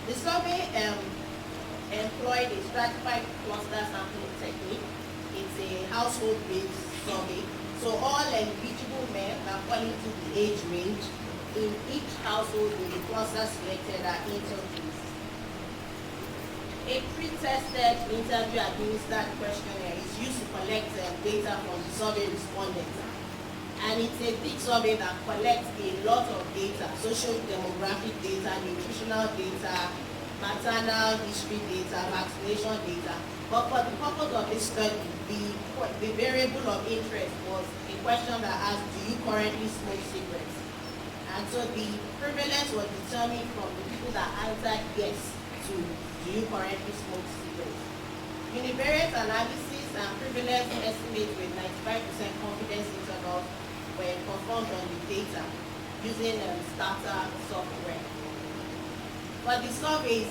The survey employed a stratified cluster sampling technique. It's a household-based survey. So all eligible men that fall into the age range in each household with the cluster selected are interviewed. A pre-tested interview administered questionnaire is used to collect data from the survey respondents. And it's a big survey that collects a lot of data, social demographic data, nutritional data, maternal history data, vaccination data. But for the purpose of this study, the variable of interest was a question that asked, do you currently smoke cigarettes? And so the prevalence was determined from the people that answered yes to, do you currently smoke cigarettes? Univariate analysis and prevalence estimates with 95% confidence intervals were performed on the data using starter software. For the surveys,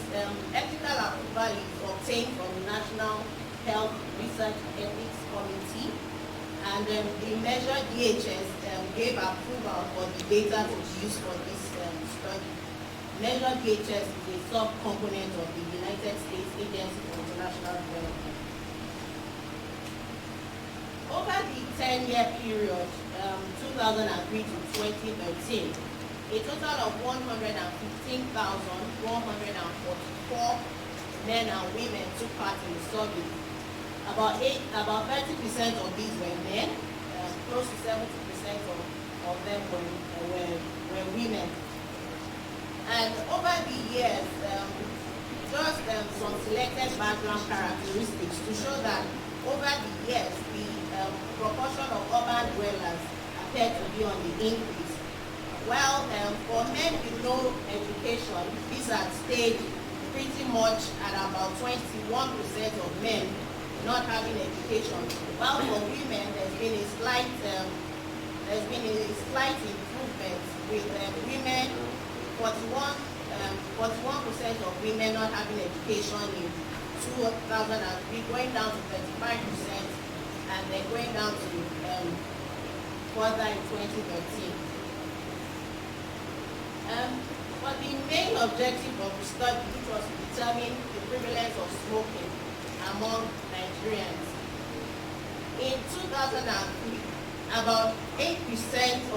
ethical approval is obtained from the National Health Research Ethics Committee, and the measure DHS gave approval for the data to be used for this study. Measure DHS is a sub-component of the United States Agency for International Development. Over the 10-year period, 2003 to 2013, a total of 115,144 men and women took part in the survey. About 30% of these were men, close to 70% of them were women. And over the years, just some selected background characteristics to show that over the years, the proportion of urban dwellers appeared to be on the increase. Well, for men with no education, this had stayed pretty much at about 21% of men not having education. While for women, there's been a slight improvement with women, 41% of women not having education in 2003, going down to 35%, and then going down to further in 2013. But the main objective of the study, which was to determine the prevalence of smoking among Nigerians. In 2003, about 8%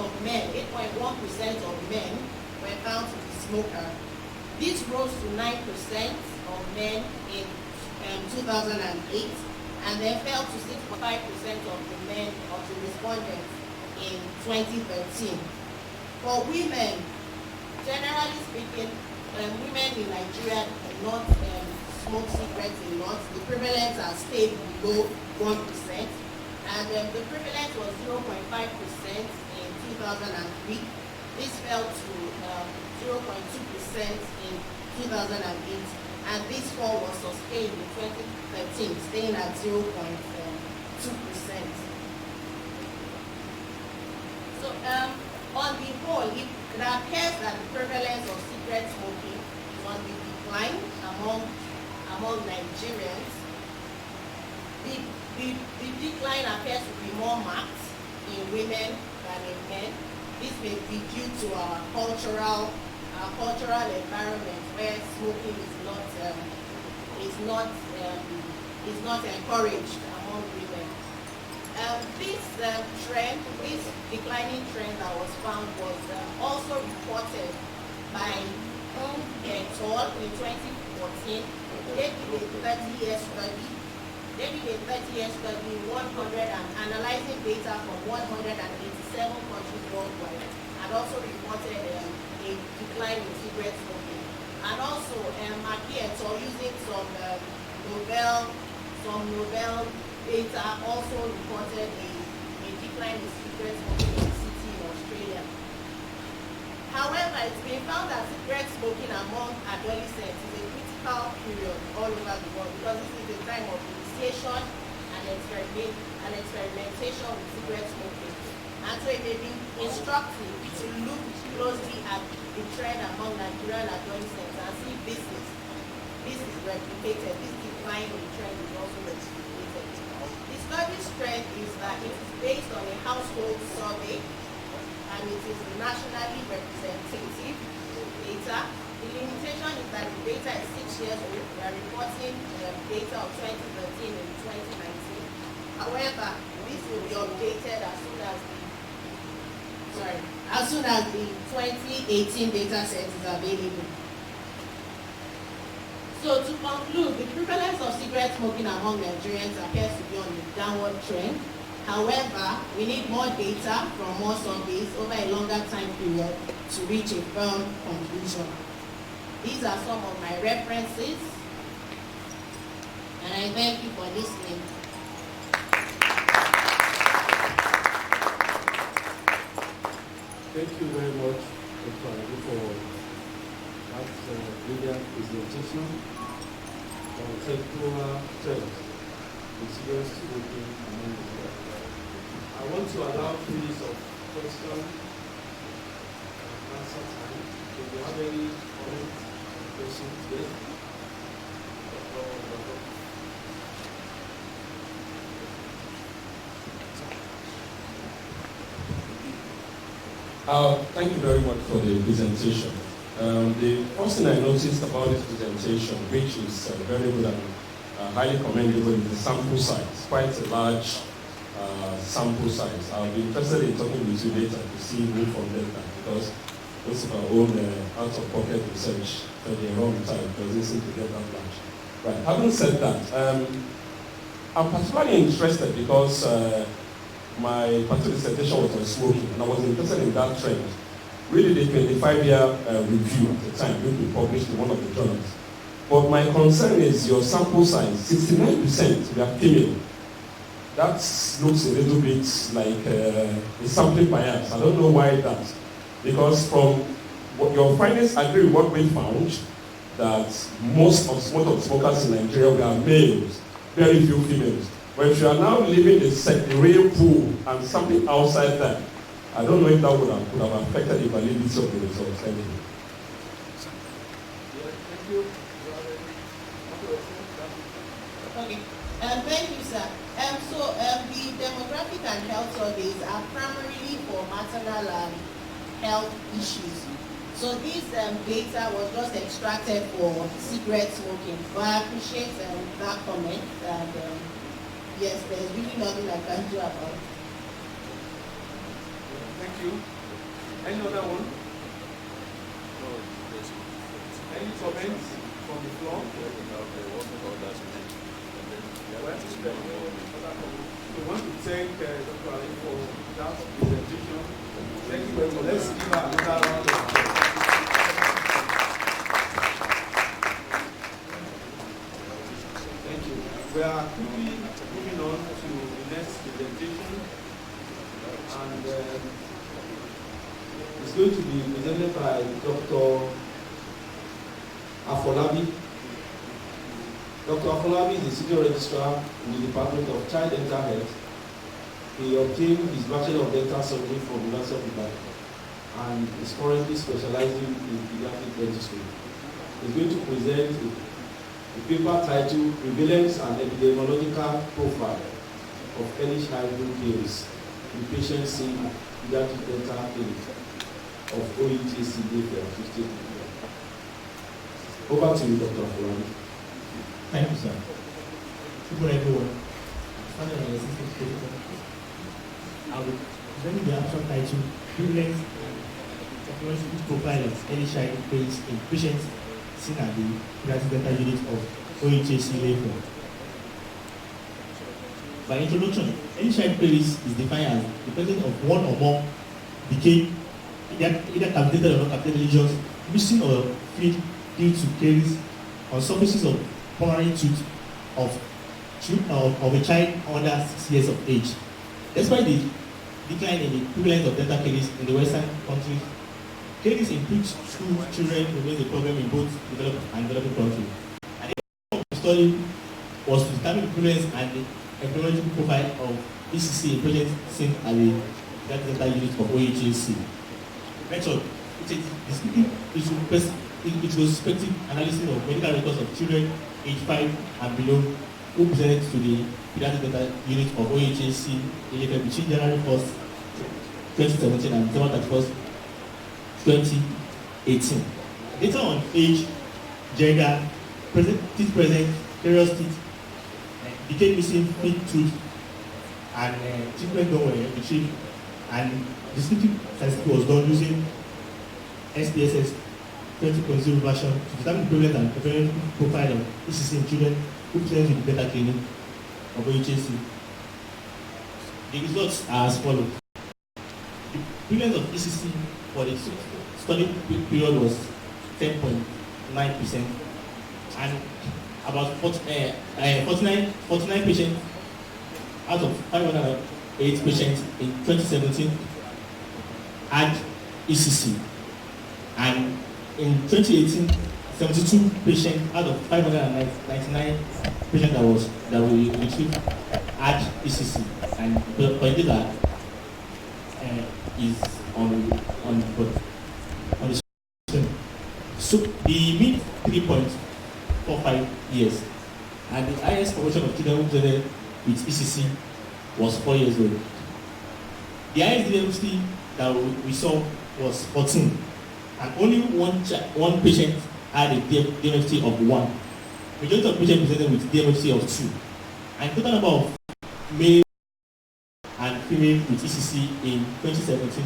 of men, 8.1% of men were found to be smokers. This rose to 9% of men in 2008, and then fell to 6.5% of the men, of the respondents in 2013. For women, generally speaking, women in Nigeria do not smoke cigarettes a lot. The prevalence has stayed below 1%, and the prevalence was 0.5% in 2003. This fell to 0.2% in 2008, and this fall was sustained in 2013, staying at 0.2%. So, on the whole, it appears that the prevalence of cigarette smoking is on the decline among Nigerians. The decline appears to be more marked in women than in men. This may be due to our cultural environment where smoking is not encouraged among women. This declining trend that was found was also reported by et al. In 2014. They did a 30-year study. Analyzing data from 187 countries worldwide, and also reported a decline in cigarette smoking. And also, Maki et al. Using some novel data also reported a decline in cigarette smoking in the city in Australia. However, it's been found that cigarette smoking among adolescents is a critical period all over the world, because this is a time of initiation and experimentation with cigarette smoking. And so it may be instructive to look closely at the trend among Nigerian adolescents and see if this is replicated. This decline in trend is also replicated. The study's trend is that it is based on a household survey, and it is nationally representative data. The limitation is that that the data is 6 years old. We are reporting data of 2013 and 2019. However, this will be updated as soon as the 2018 data set is available. So to conclude, the prevalence of cigarette smoking among Nigerians appears to be on a downward trend. However, we need more data from more surveys over a longer time period to reach a firm conclusion. These are some of my references, and I thank you for listening. Thank you very much, Dr. Ali, for that brilliant presentation on sectoral trends in cigarette smoking among the world. I want to allow 3 minutes of question and answer time. If you have any comments or questions today, Thank you very much for the presentation. The first thing I noticed about this presentation, which is very good and highly commendable, is the sample size. Quite a large sample size. I'll be interested in talking with you later to see who from data, because most of our own out-of-pocket research for the wrong time doesn't seem to get that large. Right. Having said that, I'm particularly interested because my particular dissertation was on smoking, and I was interested in that trend. Really, the 25-year review at the time will be published in one of the journals. But my concern is your sample size, 69% were female. That looks a little bit like a sampling bias. I don't know why that. Because from what your findings agree with what we found, that most of the smokers in Nigeria were males, very few females. But if you are now leaving the real pool and something outside that, I don't know if that could have affected the validity of the results. Thank you. Thank you. Okay. Thank you, sir. So the demographic and health surveys are primarily for maternal health issues. So this data was just extracted for cigarette smoking. But I appreciate that comment. And yes, there's really nothing I can do about it. Thank you. Any other one? Any comments from the floor? We want to thank Dr. Ali for that presentation. Thank you very much. Let's give her another round of applause. Thank you. We are quickly moving on to the next presentation, and it's going to be presented by Dr. Afolabi. Dr. Afolabi is the Senior Registrar in the Department of Child Dental Health. He obtained his Bachelor of Dental Surgery from the University of Ibadan and is currently specializing in pediatric dentistry. He's going to present a paper titled Prevalence and Epidemiological Profile of Early Childhood Caries in Patients in Pediatric Dental Clinic of OETC Mayfair 15. Over to you, Dr. Afolabi. Thank you, sir. Good morning, everyone. I will present the abstract title, Prevalence and Epidemiological Profile of Early Childhood Caries in Patients seen at the Pediatric Dental Unit of OHAC Mayfair. By introduction, early childhood caries is defined as the presence of one or more decayed, either cavitated or non-cavitated lesions, missing or filled due to caries on surfaces of pulmonary tooth of a child under 6 years of age. Despite the decline in the prevalence of dental caries in the Western countries, caries in preschool children remains a problem in both developed and developing countries. And the study was to determine the prevalence and the epidemiological profile of ECC in patients seen at the pediatric dental unit of OHAC. Method, it was prospective analysis of medical records of children aged 5 and below who presented to the pediatric dental unit of OHAC between January 1st, 2017 and December 31st, 2018. Data on age gender, teeth present, various teeth, became missing feet, tooth, and treatment done were retrieved, and descriptive statistic was done using SPSS 20.0 version to determine the prevalence and prevalent profile of ECC in children who present with the beta clinic of OHAC. The results are as follows. The prevalence of ECC for the study period was 10.9%, and about 49 patients out of 508 patients in 2017 had ECC, and in 2018, 72 patients out of 599 patients that we retrieved had ECC, and the data is on the screen. So the mean 3.45 years, and the highest proportion of children who presented with ECC was 4 years old. The highest DMC that we saw was 14, and only one patient had a DMC of 1. Majority of patients presented with DMC of 2, and total number of male and female with ECC in 2017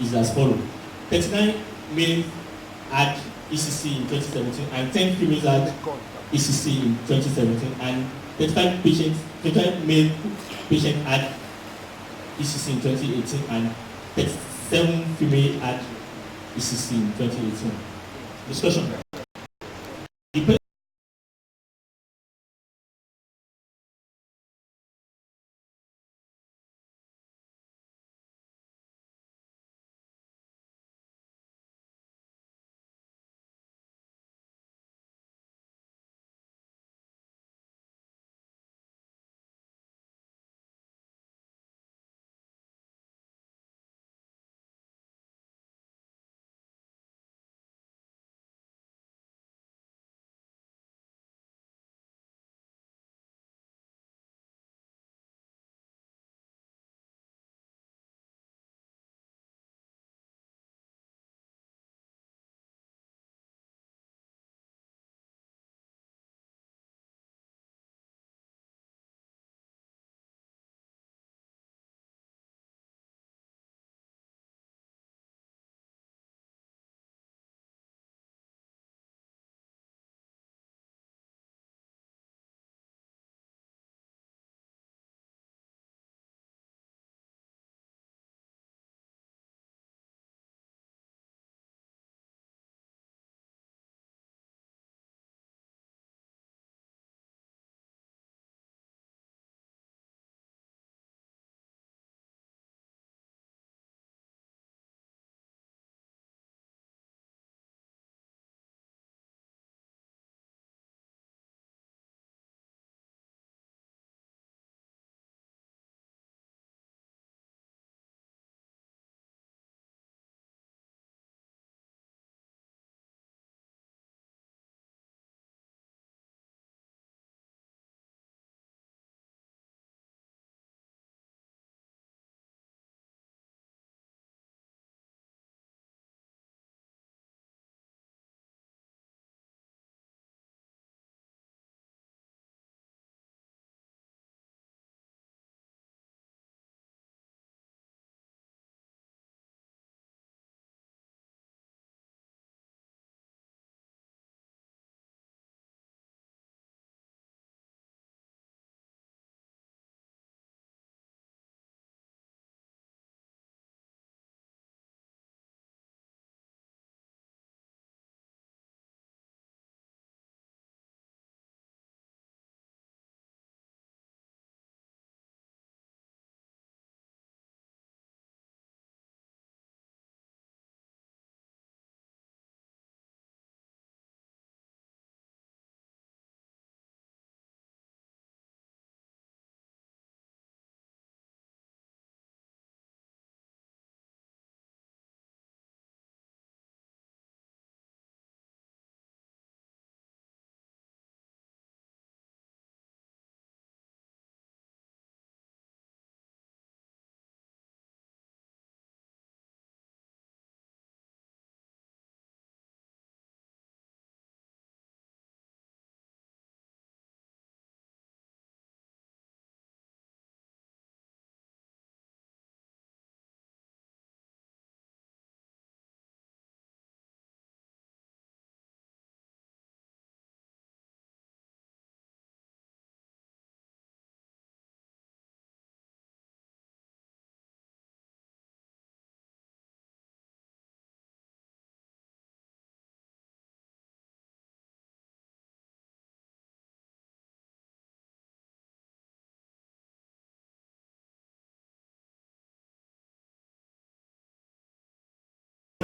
is as follows. 39 males had ECC in 2017, and 10 females had ECC in 2017, and 35 male patients had ECC in 2018, and 37 female had ECC in 2018. Discussion.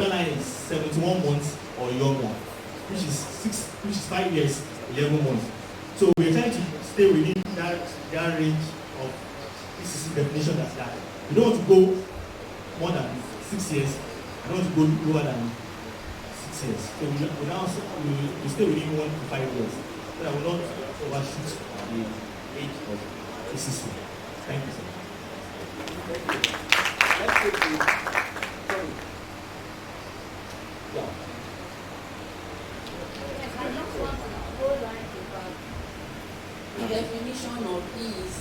borderline is 71 months or younger, which is 5 years, 11 months. So we're trying to stay within that range of PCC definition that's that. We don't want to go more than 6 years. I don't want to go lower than 6 years. So we stay within 1 to 5 years. So that will not overshoot the age of PCC. Thank you, sir. Thank you. Let's take the sorry. Yeah. Yes, I just want to go right about the definition of EEC.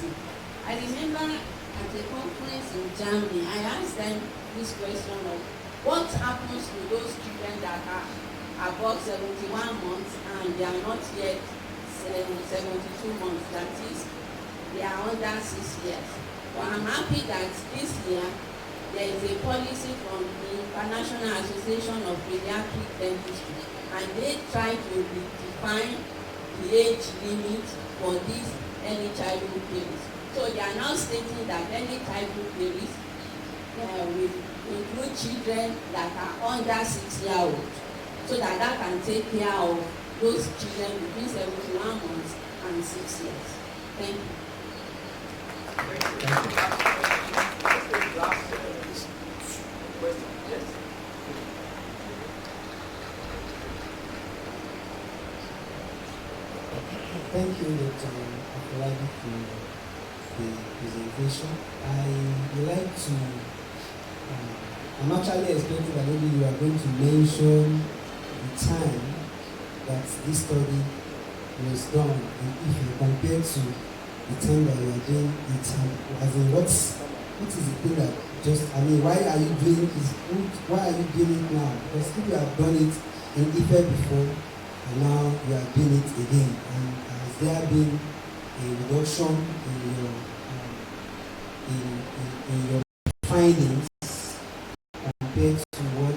I remember at a conference in Germany, I asked them this question of what happens to those children that are above 71 months and they are not yet 72 months, that is, they are under 6 years. But I'm happy that this year there is a policy from the International Association of Pediatric Dentistry, and they try to define the age limit for these early childhood babies. So they are now stating that early childhood babies will include children that are under 6 years old, so that can take care of those children between 71 months and 6 years. Thank you. Thank you, Dr. Afolabi, for the presentation. I would like to, I'm actually expecting that maybe you are going to mention the time that this study was done, and if you compare to the time that you are doing it, as in what is the thing that why are you doing this? Why are you doing it now? Because if you have done it in Ife before, and now you are doing it again, and has there been a reduction in your findings compared to what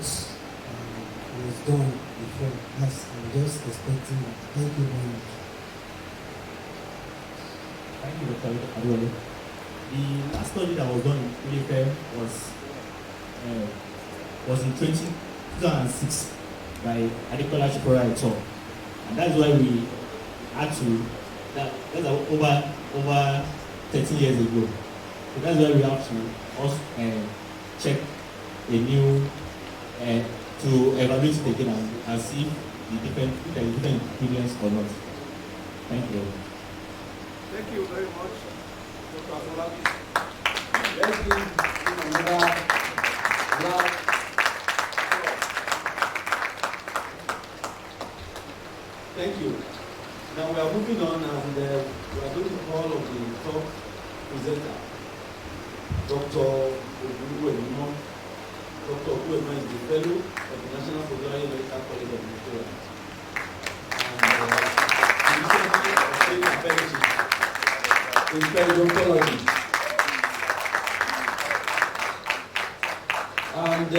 was done before? I'm just expecting that. Thank you very much. Thank you, Dr. Adwale. The last study that was done in EFM was in 2006 by Adekola Chipora et al. And that's why we had to, that's over 13 years ago. So that's why we have to also check a new, to evaluate it again and see if there is different opinions or not. Thank you. Thank you very much, Dr. Afolabi. Let's give him another round. Thank you. Now we are moving on, and we are going to call on the top presenter, Dr. Oguruemo. Dr. Oguruemo is the fellow of the National Federal Medical College of Nigeria, and the recipient of state fellowship in periodontology. And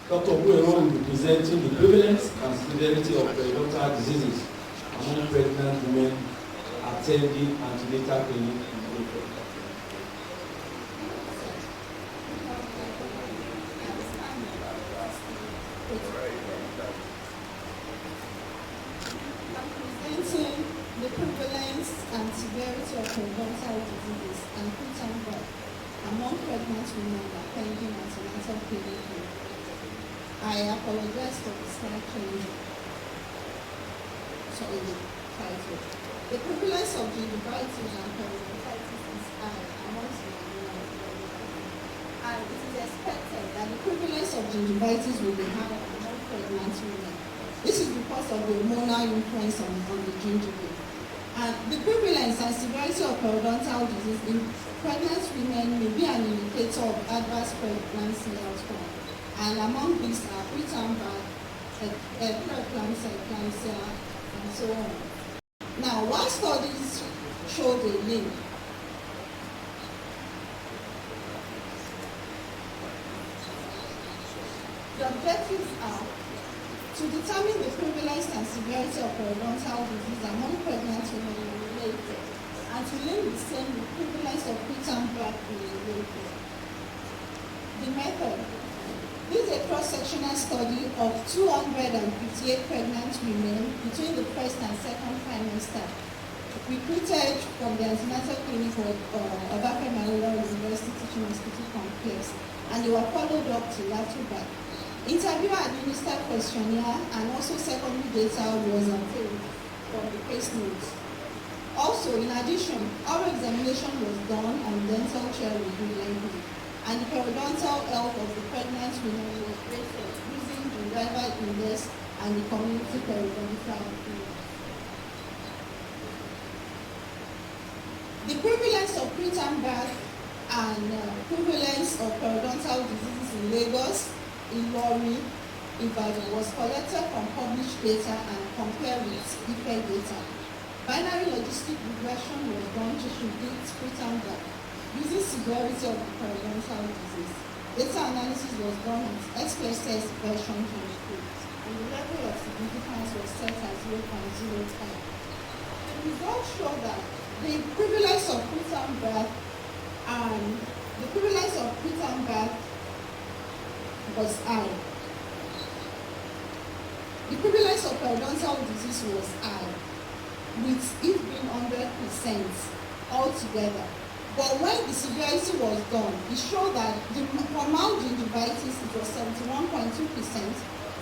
Dr. Oguruemo will be presenting the prevalence and severity of periodontal diseases among pregnant women attending antenatal clinic in Africa. Presenting the prevalence and severity of periodontal diseases and preterm birth among pregnant women attending antenatal clinic. I apologize for the slight change. Sorry, the title. The prevalence of gingivitis and periodontitis is high amongst the women, and it is expected that the prevalence of gingivitis will be higher among pregnant women. This is because of the hormonal influence on the gingiva. And the prevalence and severity of periodontal disease in pregnant women may be an indicator of adverse pregnancy outcome. And among these are preterm birth, preeclampsia, and so on. Now, one studies showed a link. The objectives are to determine the prevalence and severity of periodontal disease among pregnant women related, and to link the same with prevalence of preterm birth related. The method. These a cross-sectional study of 258 pregnant women between the first and second trimester, recruited from the antenatal clinic of Obafemi Awolowo University Teaching Hospital Complex, and they were followed up to Latuba. Interviewer administered questionnaire, and also secondary data was obtained from the case notes. Also, in addition, oral examination was done on dental chair review language, and the periodontal health of the pregnant women was rated using the Rival Index and the Community Periodontal Index. The prevalence of preterm birth and prevalence of periodontal diseases in Lagos, Ilorin, Ibadan was collected from published data and compared with IFE data. Binary logistic regression was done to predict preterm birth using severity of the periodontal disease. Data analysis was done with XPSS version 23, and the level of significance was set at 0.05. The results show that the prevalence of preterm birth was high. The prevalence of periodontal disease was high, with it being 100% altogether. But when the severity was done, it showed that for mild gingivitis it was 71.2%,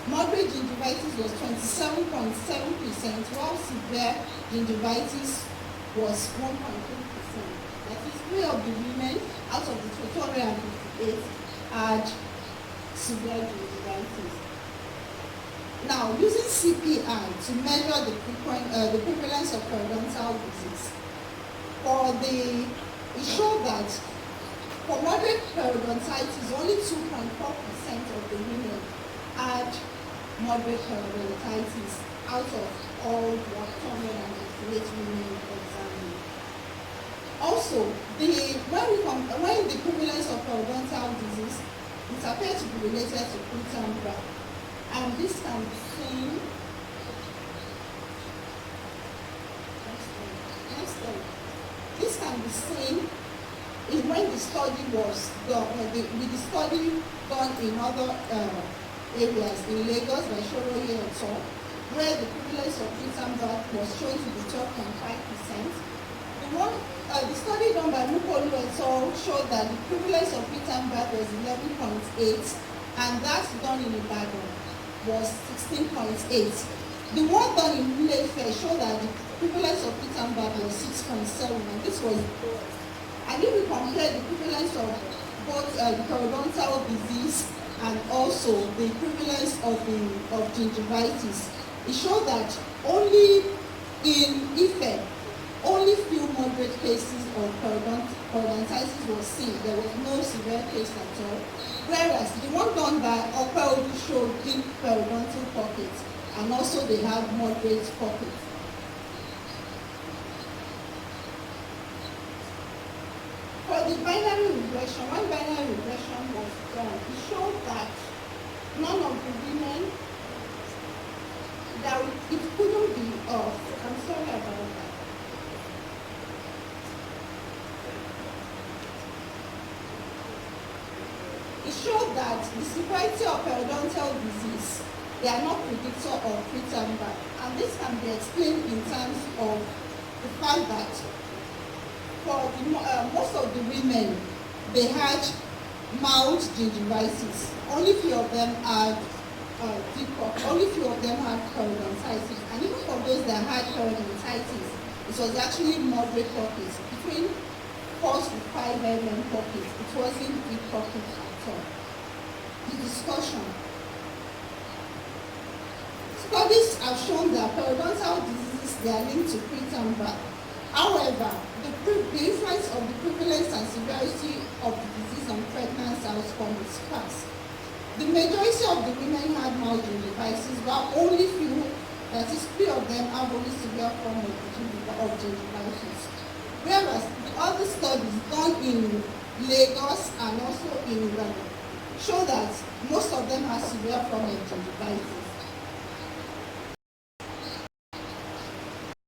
moderate gingivitis was 27.7%, while severe gingivitis was 1.3%. That is, 3 of the women out of the 258 had severe gingivitis. Now, using CPI to measure the prevalence of periodontal disease, it showed that for moderate periodontitis, only 2.4% of the women had moderate periodontitis out of all 188 women examined. Also, when the prevalence of periodontal disease, it appears to be related to preterm birth, and this can be seen. This can be seen when the study was done, with the study done in other areas in Lagos by Shoroye et al., where the prevalence of preterm birth was shown to be 12.5%. The study done by Mukolu et al. Showed that the prevalence of preterm birth was 11.8, and that done in Ibadan was 16.8. The one done in Ilefe showed that the prevalence of preterm birth was 6.7, and this was good. And if we compare the prevalence of both periodontal disease and also the prevalence of gingivitis, it showed that only in Ife, only few moderate cases of periodontitis was seen. There was no severe case at all. Whereas the one done by Opeodu showed deep periodontal pockets, and also they have moderate pockets. For the binary regression, when binary regression was done, it showed that none of the women, that it couldn't be off. I'm sorry about that. It showed that the severity of periodontal disease, they are not predictor of preterm birth, and this can be explained in terms of the fact that for most of the women, they had mild gingivitis. Only few of them had periodontitis, and even for those that had periodontitis, it was actually moderate pockets, between 4 to 5 mm pockets. It wasn't big pockets at all. The discussion. Studies have shown that periodontal diseases, they are linked to preterm birth. However, the influence of the prevalence and severity of the disease on pregnancy outcome is sparse. The majority of the women had mild gingivitis, while only few, that is, 3 of them have only severe form of gingivitis. Whereas the other studies done in Lagos and also in Ibadan show that most of them have severe form of gingivitis.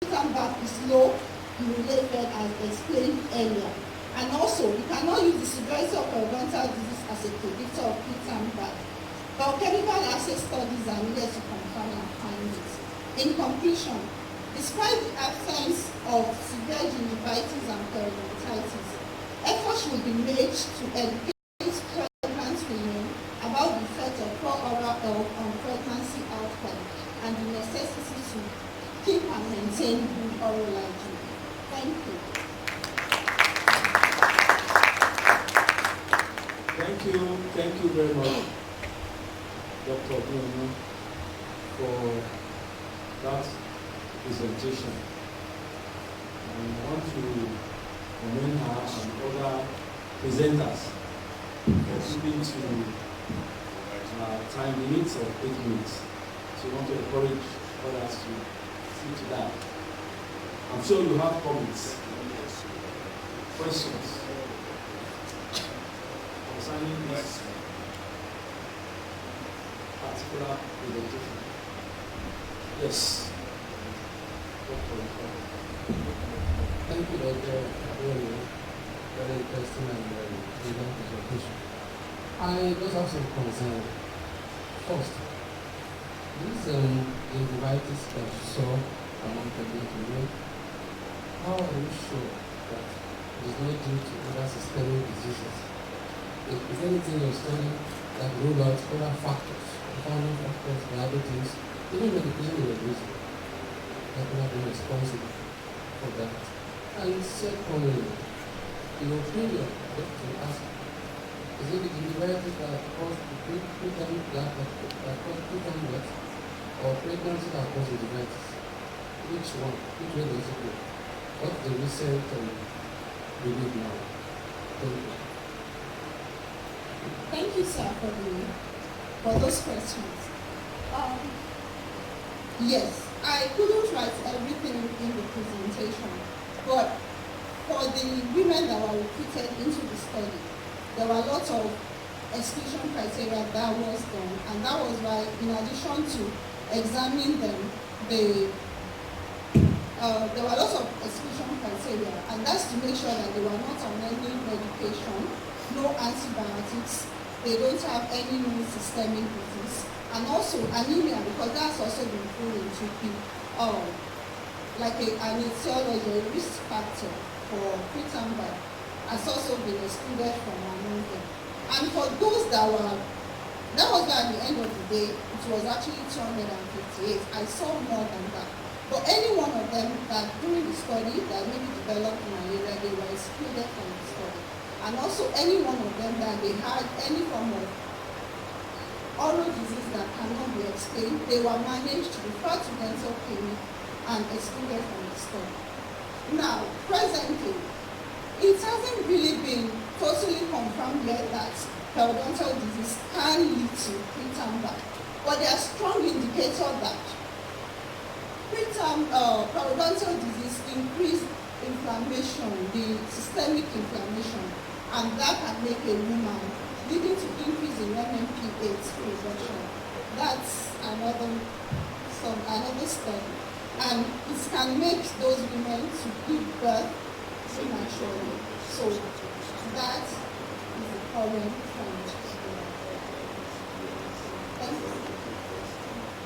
Preterm birth is low, related as explained earlier. And also, we cannot use the severity of periodontal disease as a predictor of preterm birth. Biochemical assay studies are needed to confirm our findings. In conclusion, despite the absence of severe gingivitis and periodontitis, efforts will be made to educate pregnant women about the effect of poor oral health on pregnancy outcome and the necessity to keep and maintain good oral hygiene. Thank you. Thank you very much, Dr. Ogunwuyi, for that presentation. And I want to commend her and other presenters for keeping to time limits of 8 minutes. So we want to encourage others to see to that. I'm sure you have comments, questions concerning this particular presentation. Yes. Thank you, Dr. Very interesting and very brilliant presentation. I just have some concern. First, this gingivitis that you saw among pregnant women, how are you sure that it is not due to other systemic diseases? Is there anything in your study that ruled out other factors, confounding factors, diabetes, even medication you were using, that could have been responsible for that? And secondly, in your opinion, I'd like to ask, is it the gingivitis that caused the preterm birth or pregnancy that caused gingivitis? Which one? Which way does it go? What's the recent belief now? Thank you. Thank you, sir, for those questions. Yes, I couldn't write everything in the presentation, but for the women that were recruited into the study, there were lots of exclusion criteria that was done, and that was why, in addition to examining them, there were lots of exclusion criteria, and that's to make sure that they were not on any medication, no antibiotics, they don't have any known systemic disease, and also anemia, because that's also been proven to be like an etiology, a risk factor for preterm birth, has also been excluded from among them. And for those that was why at the end of the day, it was actually 258. I saw more than that. But any one of them that during the study that maybe developed malaria, they were excluded from the study. And also any one of them that they had any form of oral disease that cannot be explained, they were managed, referred to dental clinic, and excluded from the study. Now, presently, it hasn't really been totally confirmed yet that periodontal disease can lead to preterm birth, but there are strong indicators that preterm periodontal disease increase inflammation, the systemic inflammation, and that can make a woman, leading to increase in MMP8 production. That's another study, and it can make those women to give birth prematurely. So that is the current trend.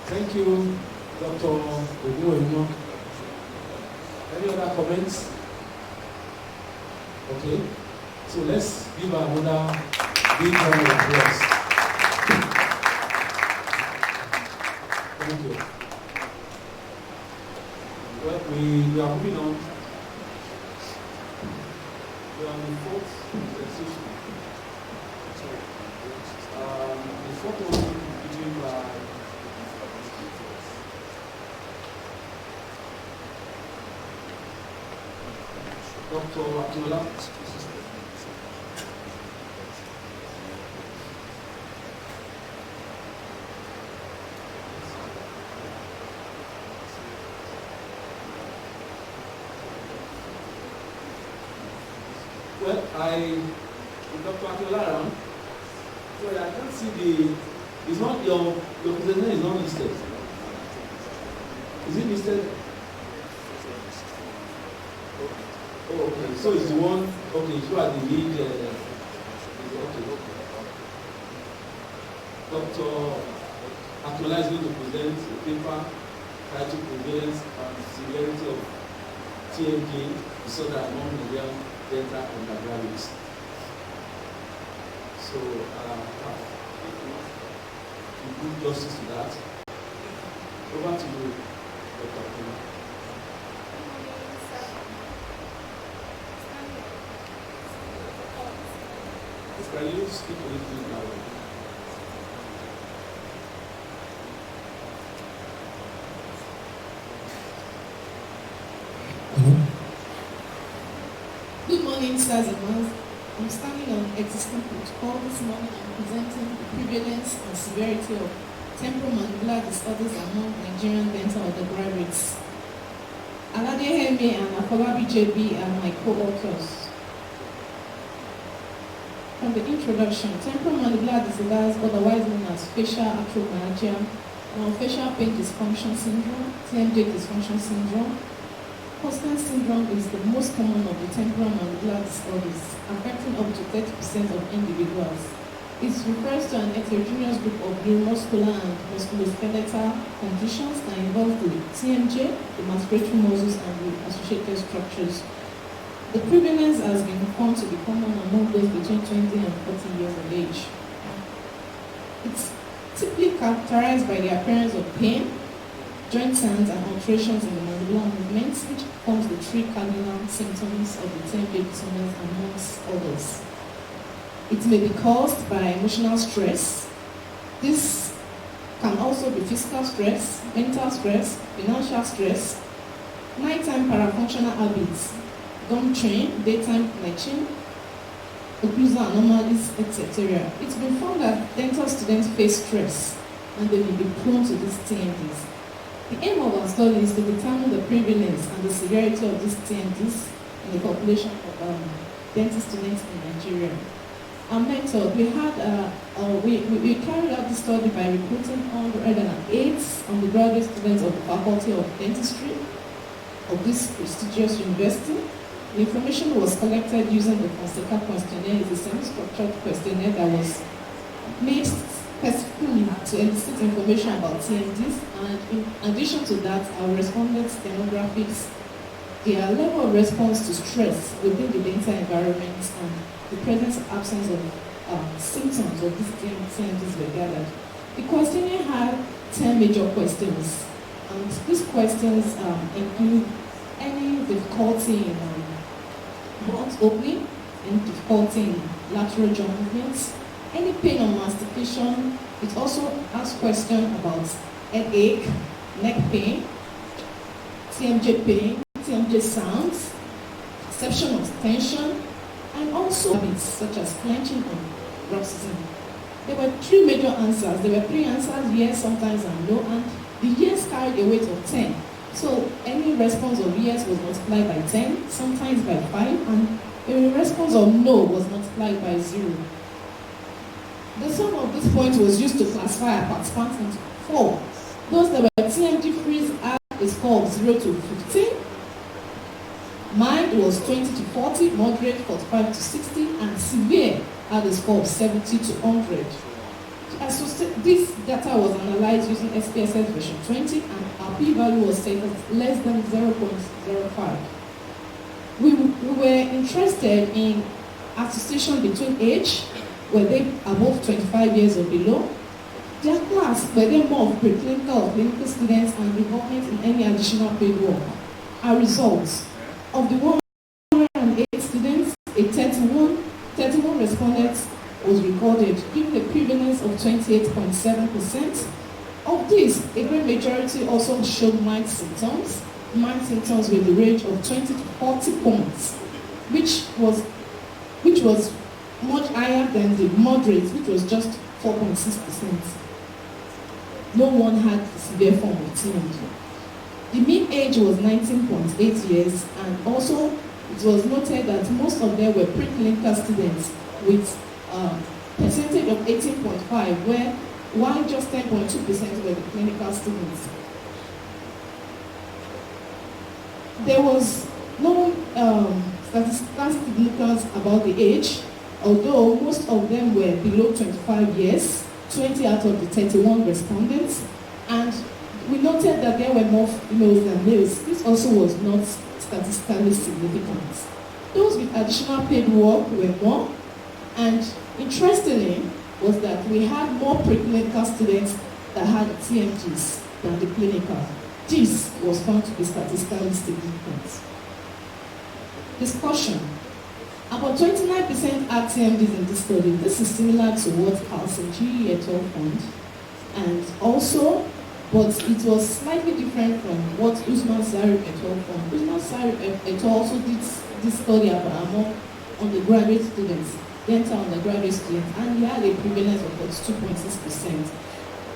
Thank you, Dr. Ogunwuyi. Any other comments? Okay, so let's give her another big round of applause. Thank you. Well, we are moving on. We are on the fourth session. The fourth one will be given by Dr. Akinola. Well, with Dr. Akinola around, so I can't see it's not your presentation is not listed. Is it listed? Oh, okay, so it's the one, okay, you are the lead, Dr. Akinola is going to present a paper titled Prevalence and Severity of TMJ Disorder among Nigerian dental undergraduates. So, we do justice to that. Over to you, Dr. Akinola. Can you speak a little bit louder? Good morning, sirs and ma'ams. I'm standing on existing protocol this morning and presenting the prevalence and severity of temporomandibular disorders among Nigerian dental undergraduates. Alade Heme and Afolabi JB are my co-authors. From the introduction, temporomandibular disorders, otherwise known as facial acromalagia, or facial pain dysfunction syndrome, TMJ dysfunction syndrome. Poston syndrome is the most common of the temporomandibular disorders, affecting up to 30% of individuals. It refers to an heterogeneous group of neuromuscular and musculoskeletal conditions that involve the TMJ, the respiratory muscles, and the associated structures. The prevalence has been found to be common among those between 20 and 40 years of age. It's typically characterized by the appearance of pain, joint signs, and alterations in the mandibular movements, which forms the three cardinal symptoms of the TMJ disorders amongst others. It may be caused by emotional stress. This can also be physical stress, mental stress, financial stress, nighttime parafunctional habits, gum train, daytime leching, occlusal anomalies, etc. It's been found that dental students face stress and they may be prone to these TMDs. The aim of our study is to determine the prevalence and the severity of these TMDs in the population of dental students in Nigeria. Our method, we carried out this study by recruiting 108 undergraduate students of the Faculty of Dentistry of this prestigious university. The information was collected using the Fonseca questionnaire. It's a semi-structured questionnaire that was made specifically to elicit information about TMDs, and in addition to that, our respondents' demographics, their level of response to stress within the dental environment, and the presence or absence of symptoms of these TMDs were gathered. The questionnaire had 10 major questions, and these questions include any difficulty in mouth opening, any difficulty in lateral jaw movements, any pain or mastication. It also asks questions about headache, neck pain, TMJ pain, TMJ sounds, perception of tension, and also habits such as clenching and bruxism. There were three major answers. There were three answers, yes, sometimes, and no, and the yes carried a weight of 10. So any response of yes was multiplied by 10, sometimes by 5, and a response of no was multiplied by 0. The sum of this point was used to classify our participants into 4. Those that were TMD-free had a score of 0 to 15. Mild was 20 to 40, moderate 45 to 60, and severe had a score of 70 to 100. This data was analyzed using SPSS version 20, and our p-value was set at less than 0.05. We were interested in association between age, were they above 25 years or below, their class, were they more of preclinical or clinical students, and involvement in any additional paid work. Our results, of the 108 students, a 31 respondents was recorded, giving a prevalence of 28.7%. Of this, a great majority also showed mild symptoms. Mild symptoms with the range of 20 to 40 points, which was much higher than the moderate, which was just 4.6%. No one had a severe form of TMJ. The mean age was 19.8 years, and also it was noted that most of them were preclinical students with a percentage of 18.5, while just 10.2% were the clinical students. There was no statistical significance about the age, although most of them were below 25 years. 20 out of the 31 respondents, and we noted that there were more females than males. This also was not statistically significant. Those with additional paid work were more, and interestingly was that we had more preclinical students that had TMGs than the clinical. This was found to be statistically significant. Discussion. About 29% had TMDs in this study. This is similar to what Carlson G. et al. found. And also, but it was slightly different from what Usman Sarif et al. found. Usman Sarif et al. also did this study among undergraduate students, dental undergraduate students, and he had a prevalence of about 2.6%.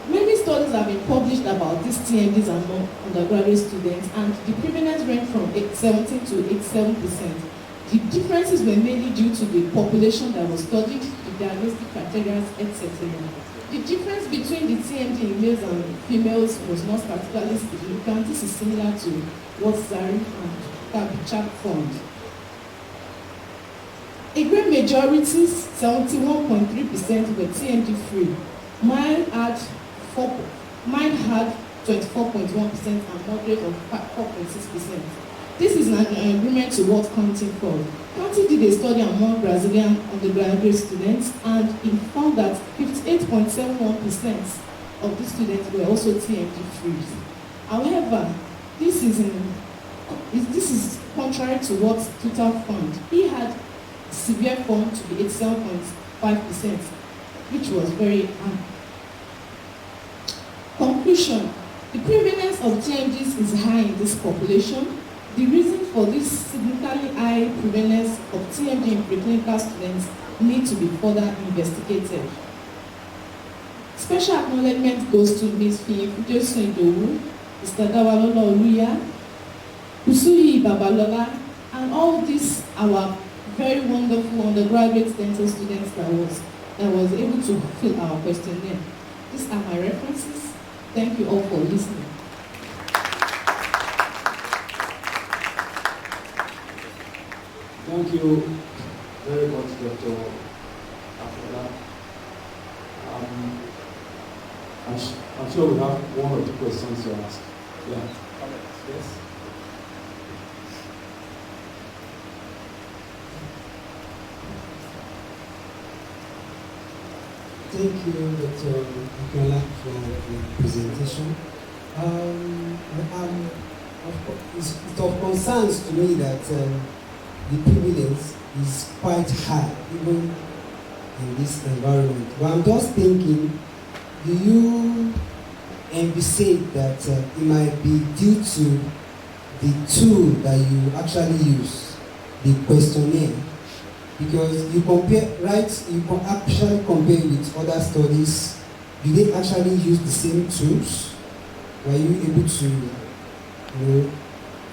Many studies have been published about these TMDs among undergraduate students, and the prevalence ranged from 17 to 87%. The differences were mainly due to the population that was studied, the diagnostic criteria, etc. The difference between the TMD in males and females was not statistically significant. This is similar to what Zarif and Kabichak found. A great majority, 71.3%, were TMD free. Mine had 24.1% and moderate of 4.6%. This is an agreement to what Conti called. Conti did a study among Brazilian undergraduate students, and he found that 58.71% of the students were also TMD free. However, this is contrary to what Tutor found. He had severe form to be 87.5%, which was very high. Conclusion. The prevalence of TMDs is high in this population. The reason for this significantly high prevalence of TMD in preclinical students need to be further investigated. Special acknowledgement goes to Ms. Fiyefujosun Idowu, Mr. Dawalola Oluya, Usuyi Babalola, and all these our very wonderful undergraduate dental students that was able to fill our questionnaire. These are my references. Thank you all for listening. Thank you very much, Dr. Afola. I'm sure we have one or two questions to ask. Yeah. Yes. Thank you, Dr. Afola, for the presentation. It's of concerns to me that the prevalence is quite high, even in this environment. But I'm just thinking, do you envisage that it might be due to the tool that you actually use, the questionnaire? Because you can actually compare with other studies. Do they actually use the same tools? Were you able to,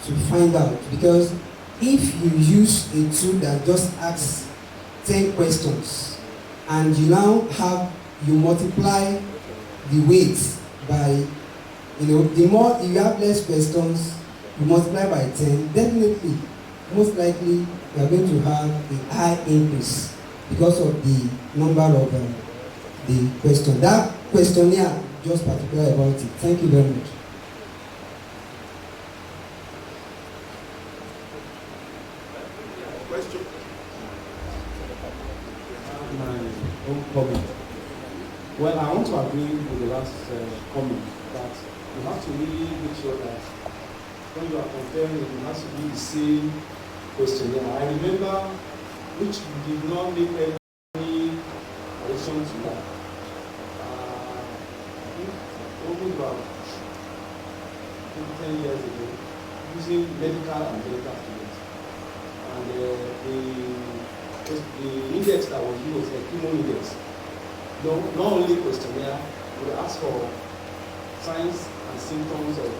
to find out? Because if you use a tool that just asks 10 questions and you now you multiply the weights by, the more you have less questions, you multiply by 10, definitely, most likely, you are going to have a high increase because of the number of the question. That questionnaire, just particular about it. Thank you very much. Question? My own comment. Well, I want to agree with the last comment that you have to really make sure that when you are comparing, it has to be the same questionnaire. I remember which did not make any addition to that. I think only about 10 years ago, using medical and dental students. And the index that was used was a chemo index. No, not only questionnaire, we ask for signs and symptoms of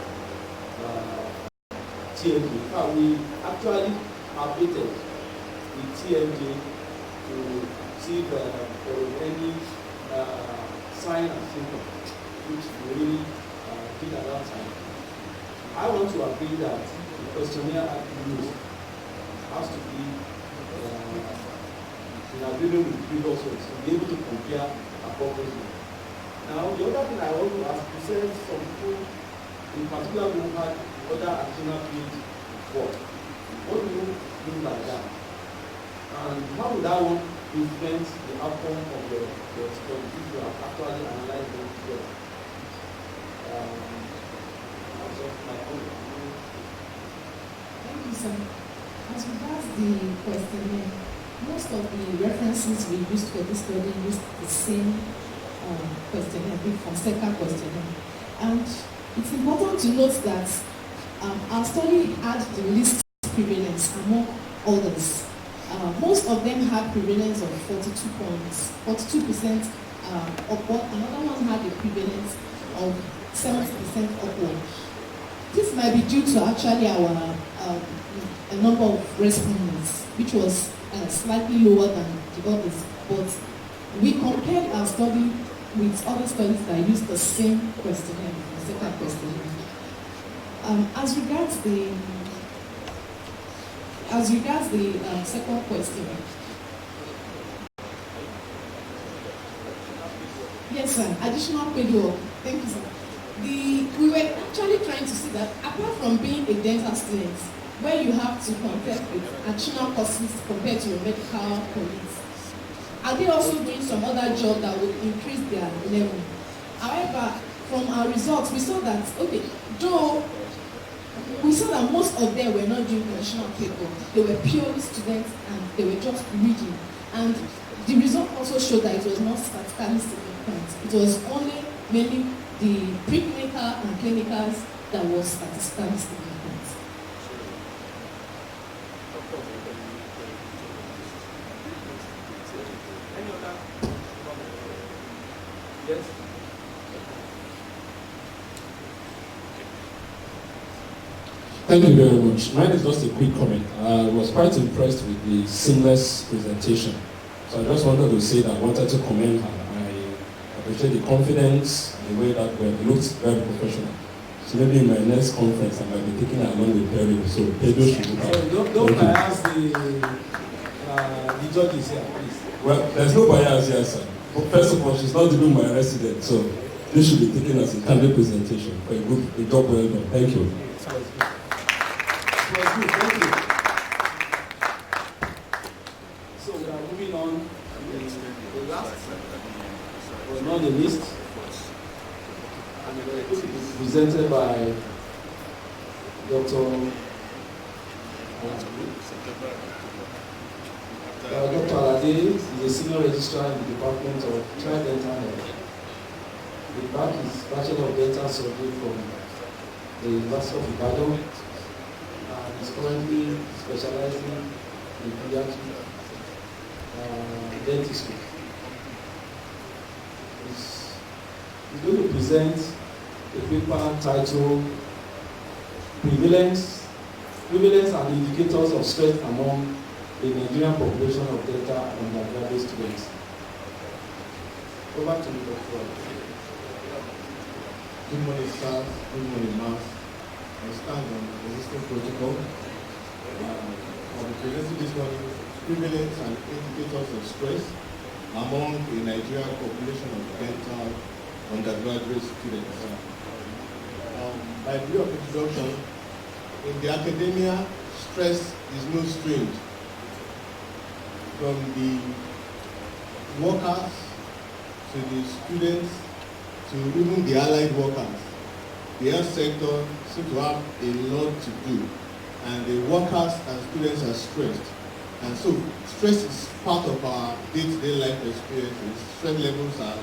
TMD. In fact, we actually updated the TMD to see if there was any sign and symptom, which we really did at that time. I want to agree that the questionnaire used has to be in agreement with previous ones to be able to compare appropriately. Now, the other thing I want to ask, you said some people in particular who had other additional field work. What do you mean by that? And how would that one influence the outcome of your study if you have actually analyzed them together? That's just my comment. Thank you, sir. As regards the questionnaire, most of the references we used for this study used the same questionnaire, the Fonseca questionnaire. And it's important to note that our study had the least prevalence among others. Most of them had prevalence of 42 points, 42% upward. Another one had a prevalence of 70% upward. This might be due to actually our a number of respondents, which was slightly lower than the others. But we compared our study with other studies that used the same questionnaire, the second questionnaire. As regards the second question, yes, sir. Additional paid work. Thank you, sir. We were actually trying to see that apart from being a dental student, where you have to compare with additional courses compared to your medical colleagues, are they also doing some other job that would increase their level? However, from our results, we saw that, okay, though we saw that most of them were not doing additional paper, they were purely students and they were just reading. And the result also showed that it was not statistically significant. It was only mainly the preclinical and clinicals that was statistically significant. Yes? Thank you very much. Mine is just a quick comment. I was quite impressed with the seamless presentation. So I just wanted to say that I wanted to commend her. I appreciate the confidence, the way that it looks very professional. So maybe in my next conference I might be taking her along with Pedro. So Pedro should look out. So don't bias the judges here, please. Well, there's no bias here, sir. But first of all, she's not even my resident, so this should be taken as a candid presentation for a job well done. Thank you. Thank you. So we are moving on to the last, but not the least, and it will be presented by Dr. Dr. Alade is a senior registrar in the Department of Child Dental Health. He back his Bachelor of Dental Surgery from the University of Ibadan. He's currently specializing in pediatric dentistry. He's going to present a paper titled Prevalence and Indicators of Stress Among the Nigerian Population of Dental Undergraduate Students. Over to you, Dr. Good morning, staff. Good morning, ma'am. I stand on the existing protocol. I'll be presenting this morning prevalence and indicators of stress among the Nigerian population of dental undergraduate students. By way of introduction, in the academia, stress is no strange. From the workers to the students to even the allied workers, the health sector seems to have a lot to do, and the workers and students are stressed. And so stress is part of our day-to-day life experiences. Stress levels are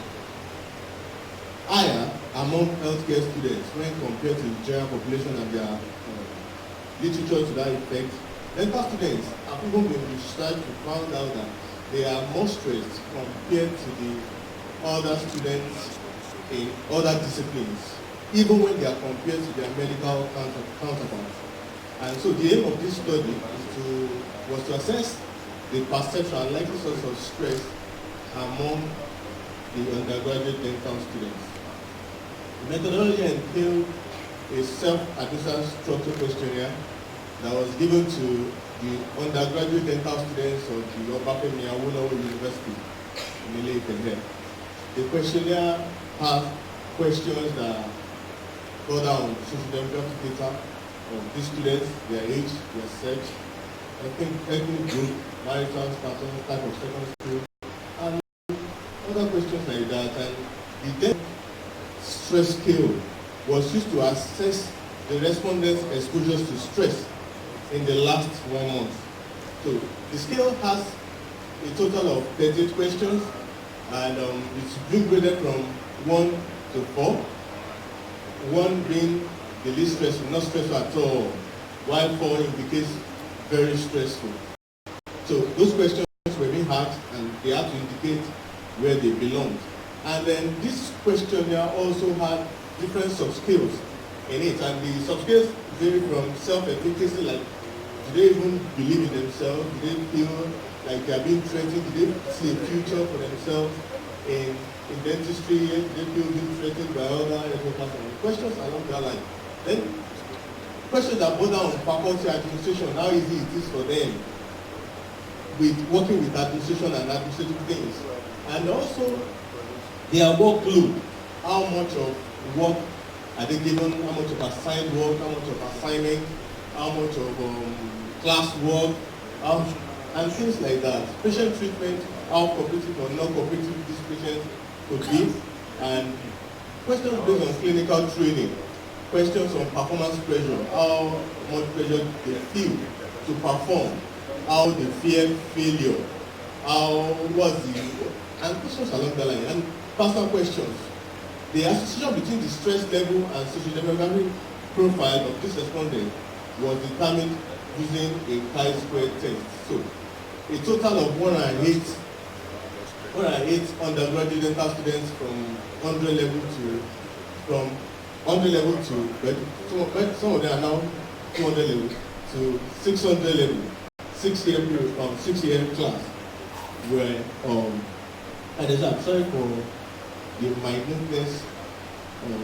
higher among healthcare students when compared to the general population, and their literature to that effect. Dental students have even been researched to find out that they are more stressed compared to the other students in other disciplines, even when they are compared to their medical counterparts. And so the aim of this study was to assess the perception and likely source of stress among the undergraduate dental students. The methodology entailed a self-administered structure questionnaire that was given to the undergraduate dental students of the Obafemi Awolowo University in Ile-Ife here. The questionnaire has questions that go down social demographic data of these students, their age, their sex, ethnic group, marital status, type of secondary school, and other questions like that. And the depth stress scale was used to assess the respondents' exposures to stress in the last 1 month. So the scale has a total of 38 questions, and it's been graded from 1 to 4. 1 being the least stressful, not stressful at all, while 4 indicates very stressful. So those questions were being asked, and they had to indicate where they belonged. And then this questionnaire also had different sub-skills in it, and the sub-skills vary from self-efficacy, like do they even believe in themselves, do they feel like they are being threatened, do they see a future for themselves in dentistry, do they feel being threatened by other workers, questions along that line. Then questions that border on faculty administration, how easy it is for them with working with administration and administrative things, and also their workload, how much of work are they given, how much of assigned work, how much of assignment, how much of class work, and things like that. Patient treatment, how cooperative or non-cooperative these patients could be, and questions based on clinical training, questions on performance pressure, how much pressure they feel to perform, how they fear failure, and questions along the line, and personal questions. The association between the stress level and socio-demographic profile of this respondent was determined using a chi-square test. So, a total of 108 undergraduate dental students from 100 level to some of them are now 200 level to 600 level, 6 year class were and I'm sorry for the minuteness of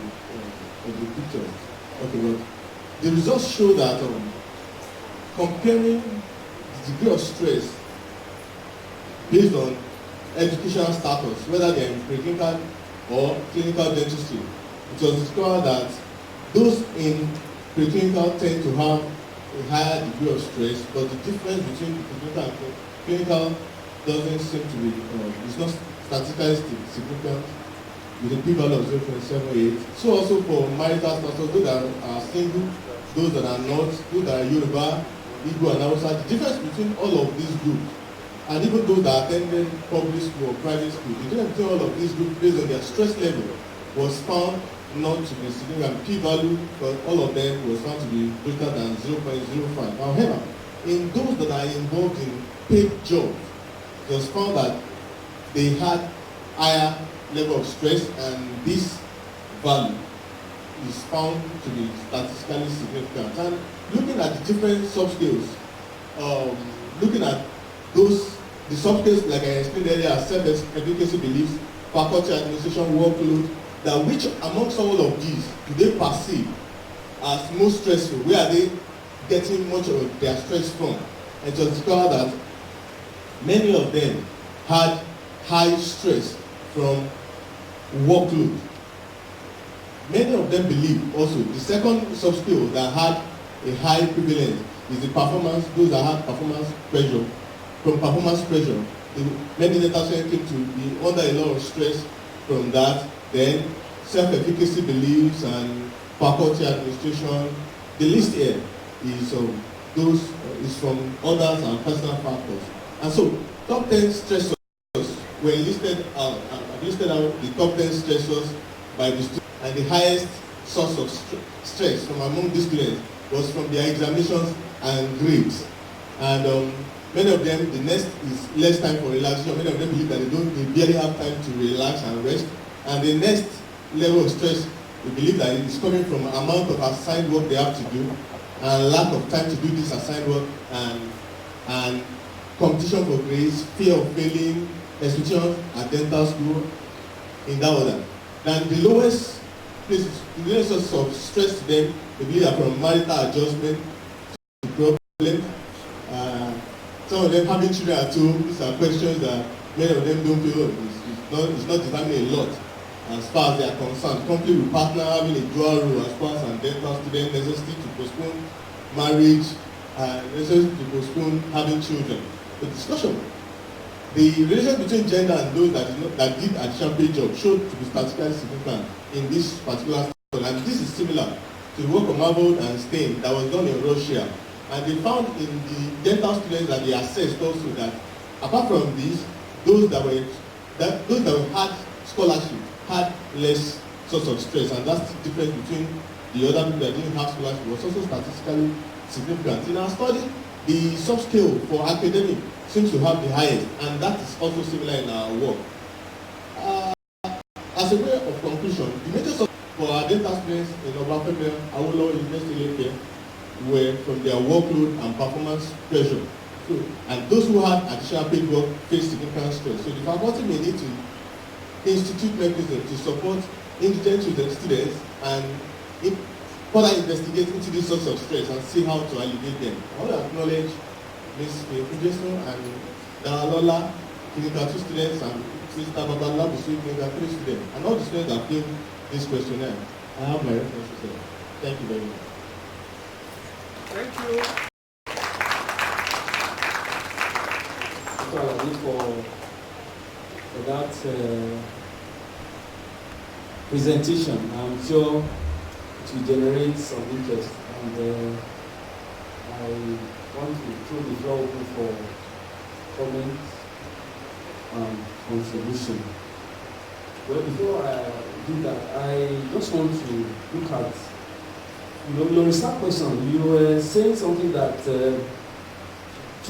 the picture. Okay, but the results show that comparing the degree of stress based on educational status, whether they are in preclinical or clinical dentistry, it was discovered that those in preclinical tend to have a higher degree of stress, but the difference between preclinical and clinical doesn't seem to be, it's not statistically significant with a p-value of 0.78. So also for marital status, those that are single, those that are not, those that are Yoruba, Igbo and Hausa, the difference between all of these groups, and even those that attended public school or private school, the difference between all of these groups based on their stress level was found not to be significant. P-value for all of them was found to be greater than 0.05. However, in those that are involved in paid jobs, it was found that they had higher level of stress, and this value is found to be statistically significant. And looking at the different subscales, looking at the subscales like I explained earlier, self-efficacy beliefs, faculty administration, workload, that which amongst all of these do they perceive as most stressful? Where are they getting much of their stress from? And it was discovered that many of them had high stress from workload. Many of them believe also the second subskill that had a high prevalence is the performance, those that had performance pressure. From performance pressure, many dental students came to be under a lot of stress from that. Then self-efficacy beliefs and faculty administration. The list here is those is from others and personal factors. And so top 10 stressors were listed out. I've listed out the top 10 stressors by the students, and the highest source of stress from among these students was from their examinations and grades. And many of them, the next is less time for relaxation. Many of them believe that they barely have time to relax and rest. And the next level of stress, we believe that it is coming from amount of assigned work they have to do, and lack of time to do this assigned work, and competition for grades, fear of failing, expectations at dental school, in that order. Then the lowest places, the lowest source of stress to them, we believe are from marital adjustment to problem. Some of them having children at home. These are questions that many of them don't feel it's not determining a lot as far as they are concerned. Company will partner having a dual role as far as dental student, necessity to postpone marriage, necessity to postpone having children. The discussion. The relation between gender and those that did additional pay job showed to be statistically significant in this particular study, and this is similar to the work of Marvel and Stein that was done in Russia. And they found in the dental students that they assessed also that apart from this, those that had scholarship had less source of stress, and that's the difference between the other people that didn't have scholarship was also statistically significant. In our study, the soft skill for academic seems to have the highest, and that is also similar in our work. As a way of conclusion, the major source for our dental students in Obafemi Awolowo University were from their workload and performance pressure. So, and those who had additional paid work faced significant stress. So the faculty may need to institute mechanisms to support indigent students and further investigate into this source of stress and see how to alleviate them. I want to acknowledge Ms. Jason and Dalola, clinical 2 students, and Mr. Babala, clinical 3 students, and all the students that filled this questionnaire. I have my references there. Thank you very much. Thank you. For that presentation. I'm sure it will generate some interest, and I want to throw the floor open for comments and contribution. Well, before I do that, I just want to look at your research question. You were saying something that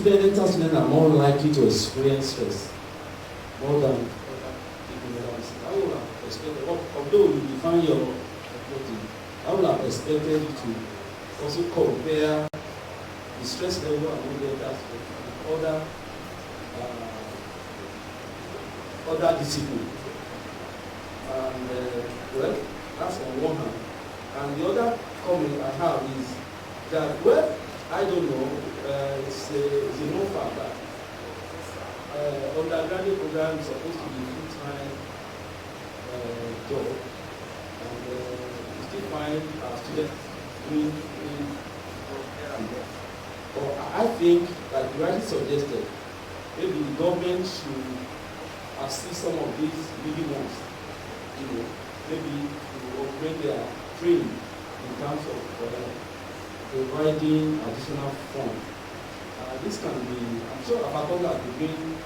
dental students are more likely to experience stress more than people that are. I would have expected, although you define your objective, I would have expected to also compare the stress level among dental students and other disciplines. And well, that's on one hand. And the other comment I have is that, well, I don't know, it's a known fact that undergraduate program is supposed to be full-time job, and we still find our students doing but I think, like you rightly suggested, maybe the government should assist some of these needy ones, maybe to upgrade their training in terms of providing additional funds. This can be, I'm sure Abakonga will be doing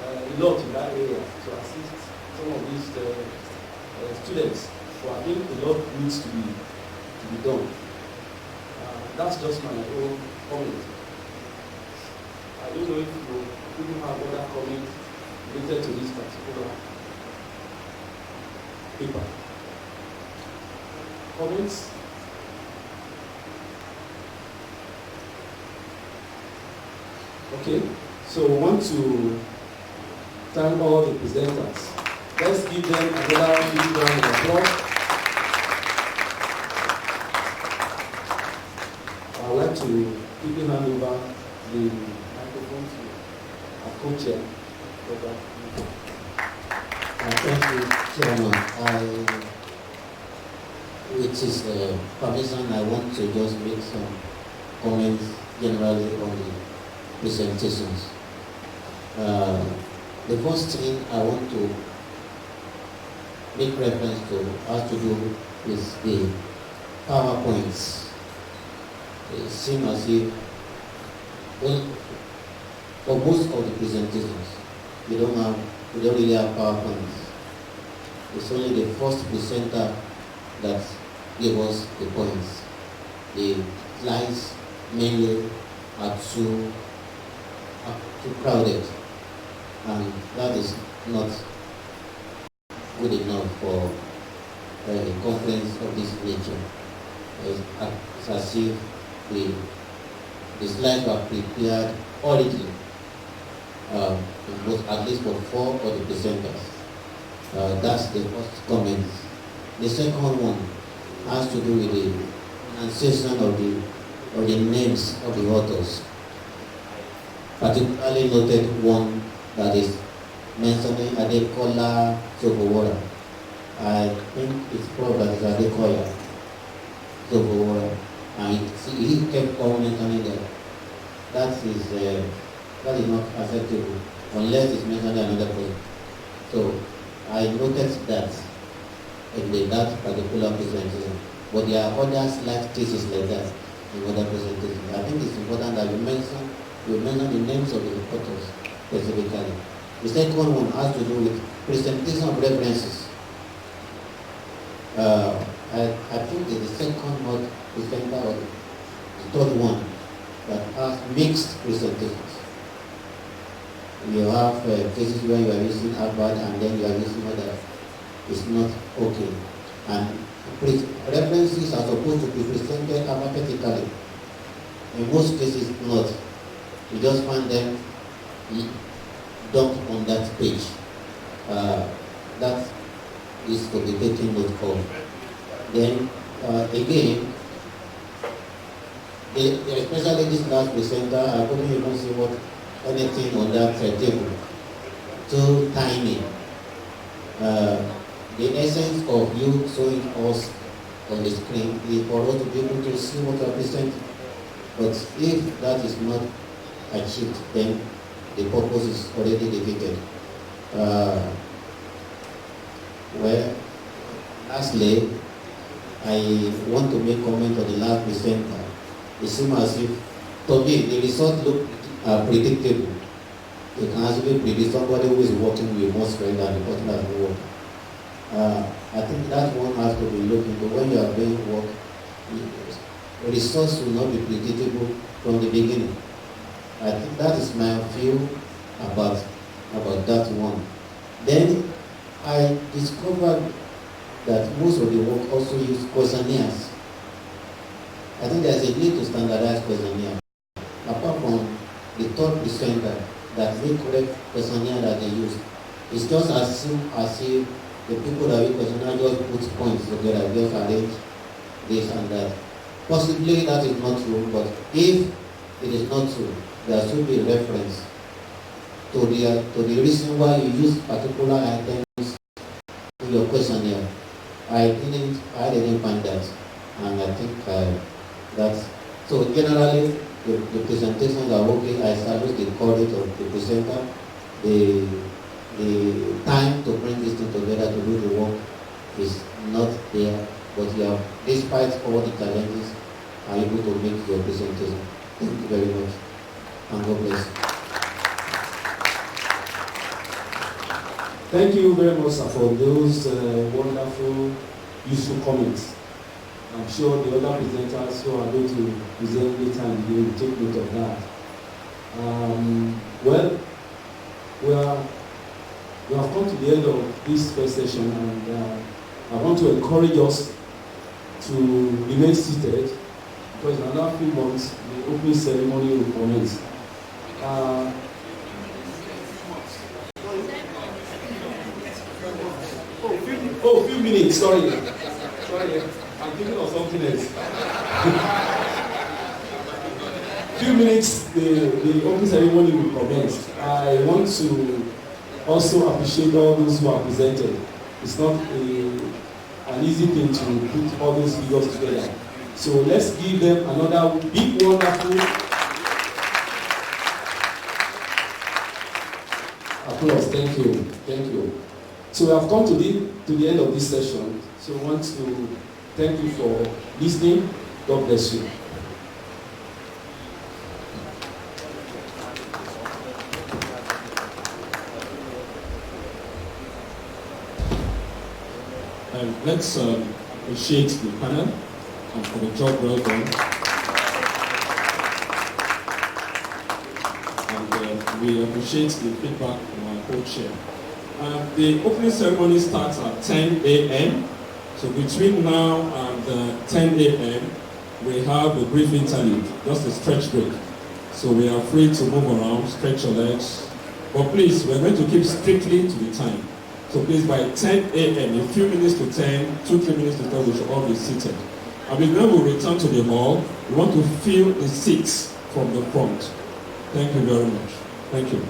a lot in that area to assist some of these students. So I think a lot needs to be done. That's just my own comment. I don't know if people have other comments related to this particular paper. Comments? Okay, so we want to thank all the presenters. Let's give them another big round of applause. I'd like to quickly hand over the microphone to our co-chair. Thank you, Chairman. With his permission, I want to just make some comments generally on the presentations. The first thing I want to make reference to has to do with the PowerPoints. It seems as if, well, for most of the presentations, we don't really have PowerPoints. It's only the first presenter that gave us the points. The slides mainly are too crowded, and that is not good enough for a conference of this nature. It's as if the slides were prepared already, at least for 4 of the presenters. That's the first comment. The second one has to do with the pronunciation of the names of the authors. Particularly noted one that is mentioning Adekola Sobowora. I think it's probably that it's Adekoya Sobowora. And he kept on mentioning that. That is not acceptable unless it's mentioned another person. So I noticed that in that particular presentation. But there are other slight cases like that in other presentations. I think it's important that we mention the names of the reporters specifically. The second one has to do with presentation of references. I think it's the second one presenter or the third one that has mixed presentations. You have cases where you are using Harvard and then you are using other. It's not okay. And references are supposed to be presented alphabetically. In most cases, not. You just find them dumped on that page. That is to be taken note of. Then, again, especially this last presenter, I couldn't even see anything on that table. Too tiny. The essence of you showing us on the screen is for us to be able to see what you are presenting. But if that is not achieved, then the purpose is already defeated. Well, lastly, I want to make comment on the last presenter. It seems as if, to me, the results look predictable. You can actually predict somebody who is working with more strength than the person that will work. I think that one has to be looked into. When you are doing work, the results will not be predictable from the beginning. I think that is my view about that one. Then I discovered that most of the work also use questionnaires. I think there's a need to standardize questionnaire. Apart from the third presenter, that incorrect questionnaire that they use, it's just as if the people that use questionnaire just put points together, just arrange this and that. Possibly that is not true, but if it is not true, there should be a reference to the reason why you use particular items in your questionnaire. I didn't find that, and I think that's so. Generally, the presentations are okay. I salute the courage of the presenter, the time to bring this thing together to do the work is not there, but you have, despite all the challenges, are able to make your presentation. Thank you very much, and God bless. Thank you very much, sir, for those wonderful, useful comments. I'm sure the other presenters who are going to present later and they will take note of that. Well, we have come to the end of this first session, and I want to encourage us to remain seated because in another few months the opening ceremony will commence. Few minutes, sorry, I'm thinking of something else. Few minutes, the opening ceremony will commence. I want to also appreciate all those who are presented. It's not an easy thing to put all those figures together. So let's give them another big, wonderful applause. Thank you. Thank you. So we have come to the end of this session. So I want to thank you for listening. God bless you. Let's appreciate the panel for the job well done. And we appreciate the feedback from our co-chair. The opening ceremony starts at 10 a.m. So between now and 10 a.m., we have a brief interlude, just a stretch break. So we are free to move around, stretch your legs. But please, we're going to keep strictly to the time. So please, by 10 a.m., a few minutes to 10, 2-3 minutes to 10, we should all be seated. And when we return to the hall, we want to fill the seats from the front. Thank you very much. Thank you.